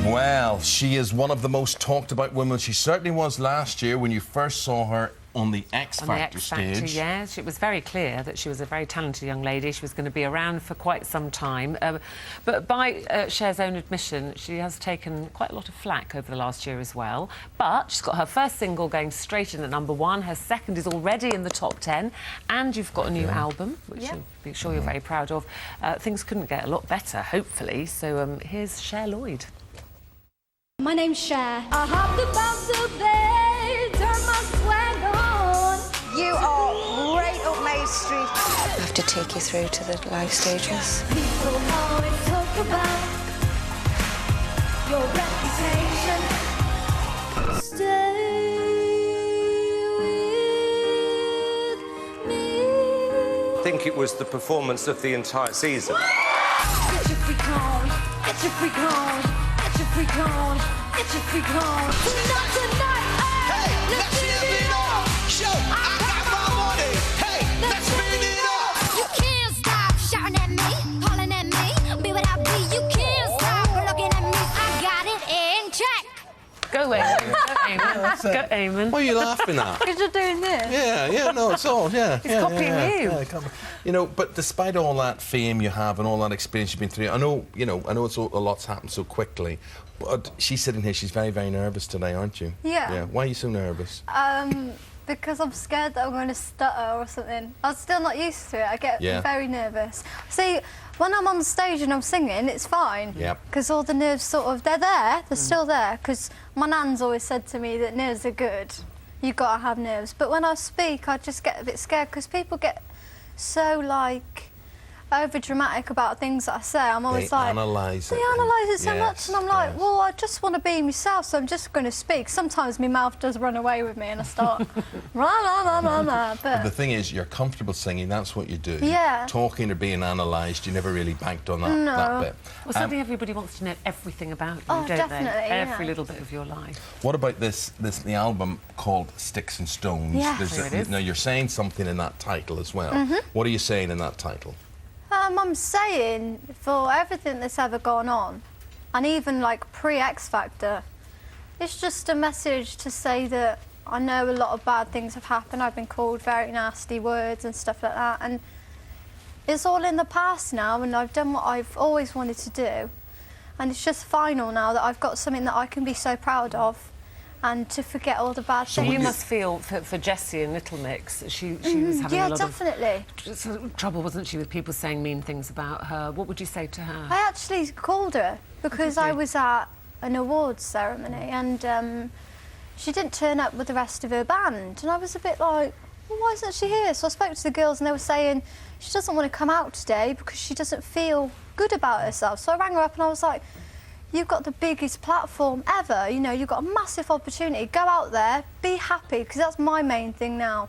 Well, she is one of the most talked about women. She certainly was last year when you first saw her on the X Factor stage. Yes, it was very clear that she was a very talented young lady. She was going to be around for quite some time. But by Cher's own admission, she has taken quite a lot of flack over the last year as well. But she's got her first single going straight in at #1. Her second is already in the top 10. And you've got a new album, which I'm sure you're very proud of. Things couldn't get a lot better, hopefully. So here's Cher Lloyd. My name's Cher. I hopped about today, turn my swag on. You are right up my street. I have to take you through to the live stages. People always talk about your reputation. Stay with me. I think it was the performance of the entire season. Get your freak on, get your freak on, get your freak on, get your freak on. Tonight, hey, let's spin it up. Show, I got my money. Hey, let's spin it up. You can't stop shouting at me, calling at me. Be without me, you can't stop looking at me. I got it in check. Go, Eamon. Go, Eamon. What are you laughing at? Because you're doing this. Yeah, no, it's all, yeah. He's copying you. You know, but despite all that fame you have and all that experience you've been through, I know it's a lot's happened so quickly, but she's sitting here, she's very, very nervous today, aren't you? Yeah. Yeah. Why are you so nervous? Because I'm scared that I'm going to stutter or something. I'm still not used to it. I get very nervous. See, when I'm on the stage and I'm singing, it's fine. Yep. Because all the nerves sort of, they're there, they're still there. Because my nan's always said to me that nerves are good. You've got to have nerves. But when I speak, I just get a bit scared because people get so, like, over-dramatic about things that I say. I'm always They like... analyse it. They analyse it so much, and I'm like, yes. well, I just want to be myself, so I'm just going to speak. Sometimes my mouth does run away with me, and I start... But the thing is, you're comfortable singing, that's what you do. Yeah. Talking or being analysed, you never really banked on that bit. Well, suddenly everybody wants to know everything about you, don't definitely, they? yeah. Every little bit of your life. What about the album called Sticks and Stones? Yeah. There it is. Now, you're saying something in that title as well. What are you saying in that title? I'm saying, for everything that's ever gone on, and even, like, pre-X Factor, it's just a message to say that I know a lot of bad things have happened. I've been called very nasty words and stuff like that, and it's all in the past now, and I've done what I've always wanted to do, and it's just final now that I've got something that I can be so proud of, and to forget all the bad So things. you must feel for Jessie and Little Mix, she was having a lot of trouble, wasn't she, with people saying mean things about her. What would you say to her? I actually called her because I was at an awards ceremony and she didn't turn up with the rest of her band, and I was a bit like, well, why isn't she here? So I spoke to the girls and they were saying she doesn't want to come out today because she doesn't feel good about herself. So I rang her up and I was like, you've got the biggest platform ever, you know, you've got a massive opportunity. Go out there, be happy, because that's my main thing now.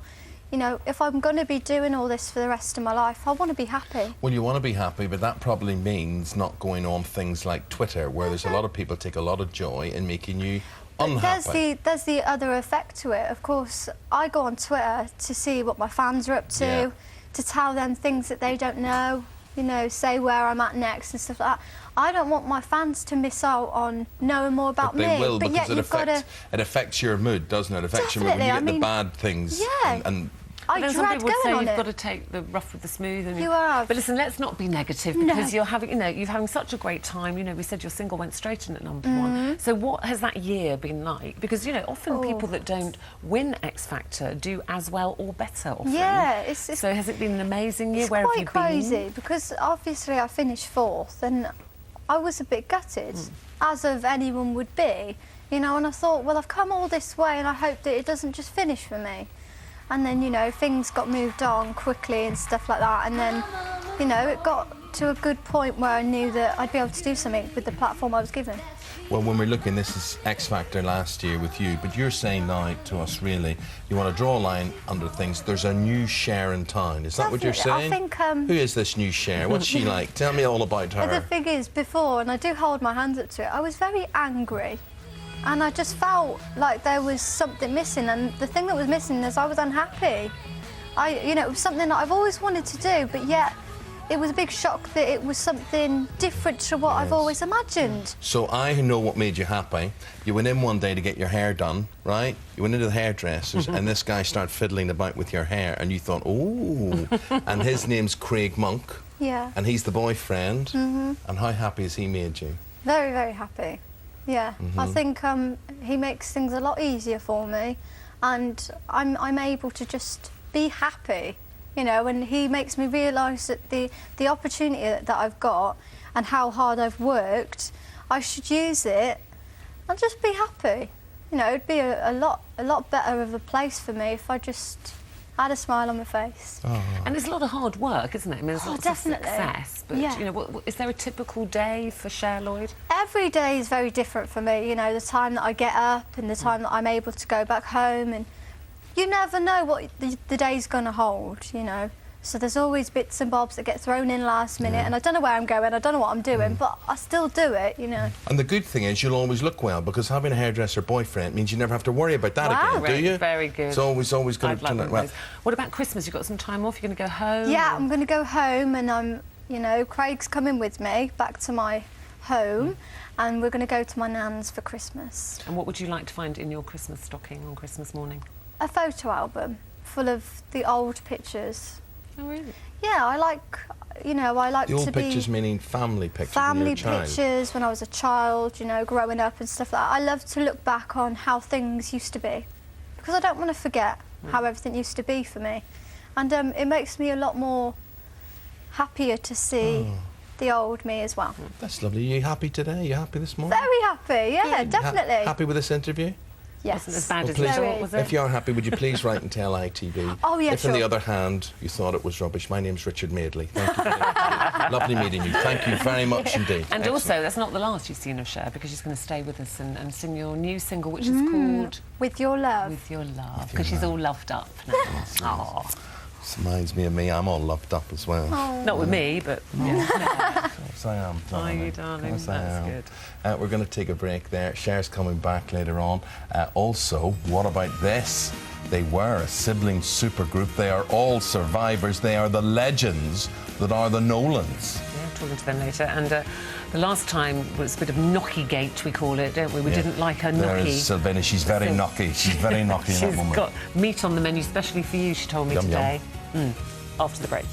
You know, if I'm going to be doing all this for the rest of my life, I want to be happy. Well, you want to be happy, but that probably means not going on things like Twitter, where there's a lot of people take a lot of joy in making you unhappy. There's the other effect to it. Of course, I go on Twitter to see what my fans are up to, to tell them things that they don't know, you know, say where I'm at next and stuff like that. I don't want my fans to miss out on knowing more about me. They will, but because yet it affects your mood, doesn't it? It affects your mood when you get the bad things. Yeah. And I Then some dread people would say going on you've it. got to take the rough with the smooth. And You have. But listen, let's not be negative, because you're having, you're having such a great time. You know, we said your single went straight in at #1. So what has that year been like? Because, you know, often people that don't win X Factor do as well or better often. Yeah, it's so has it been an amazing year? It's Where quite have you crazy been? because obviously I finished 4th and I was a bit gutted, as of anyone would be, you know, and I thought, well, I've come all this way and I hope that it doesn't just finish for me. And then, you know, things got moved on quickly and stuff like that, and then, you know, it got to a good point where I knew that I'd be able to do something with the platform I was given. well, when we're looking, this is X Factor last year with you, but you're saying now to us, really, you want to draw a line under things. There's a new Cher in town. Is that what you're saying? I think... Who is this new Cher? What's she like? Tell me all about her. The thing is, before, and I do hold my hands up to it, I was very angry. And I just felt like there was something missing, and the thing that was missing is I was unhappy. You know, it was something that I've always wanted to do, but yet it was a big shock that it was something different to what I've always imagined. So I know what made you happy. You went in one day to get your hair done, right? You went into the hairdressers and this guy started fiddling about with your hair and you thought, oh, and his name's Craig Monk. Yeah. And he's the boyfriend. And how happy has he made you? Very, very happy. Yeah. I think he makes things a lot easier for me, and I'm able to just be happy. You know, and he makes me realise that the opportunity that I've got and how hard I've worked, I should use it and just be happy. You know, it'd be a lot better of a place for me if I just had a smile on my face. Oh. And it's a lot of hard work, isn't it? I mean, there's lots definitely. of success. But, Yeah. you know, is there a typical day for Cher Lloyd? Every day is very different for me. You know, the time that I get up and the time that I'm able to go back home, and you never know what the day's going to hold, you know. So there's always bits and bobs that get thrown in last minute, and I don't know where I'm going, I don't know what I'm doing, but I still do it, you know. And the good thing is you'll always look well, because having a hairdresser boyfriend means you never have to worry about that Wow. again, do you? Very good. It's always going I'd to like turn one out of well. those. What about Christmas? You've got some time off? You're going to go home? Yeah, or- I'm going to go home, and you know, Craig's coming with me back to my home, and we're going to go to my nan's for Christmas. And what would you like to find in your Christmas stocking on Christmas morning? A photo album full of the old pictures. Oh, really? Yeah, I like, you know, I like The old to be... pictures meaning family pictures when Family you're a child. pictures when I was a child, you know, growing up and stuff like that. I love to look back on how things used to be, because I don't want to forget how everything used to be for me. And it makes me a lot more happier to see the old me as well. That's lovely. Are you happy today? Are you happy this morning? Very happy, yeah, definitely. Happy with this interview? Yes. Wasn't as bad Well, as please, you thought, was it? if you are happy, would you please write and tell ITV? Oh, yeah, If, on the sure. other hand, you thought it was rubbish, my name's Richard Madeley. Thank you. Lovely meeting you. Thank you very much indeed. And Excellent. also, that's not the last you've seen of Cher, because she's going to stay with us and sing your new single, which is called With Your Love. With Your Love, because she's all loved up now. Aw. This reminds me of me. I'm all loved up as well. Not with me, but yeah. Yes, I am, darling. Are you, darling? Yes, I That's am. good. We're going to take a break there. Cher's coming back later on. Also, what about this? They were a sibling supergroup. They are all survivors. They are the legends that are the Nolans. Yeah, talking to them later. And the last time was a bit of knocky-gate, we call it, don't we? We didn't like her There knocky. is Sylvania. She's very knocky. She's very knocky, that She's woman. got meat on the menu, especially for you, she told me Yum, yum. today. After the break.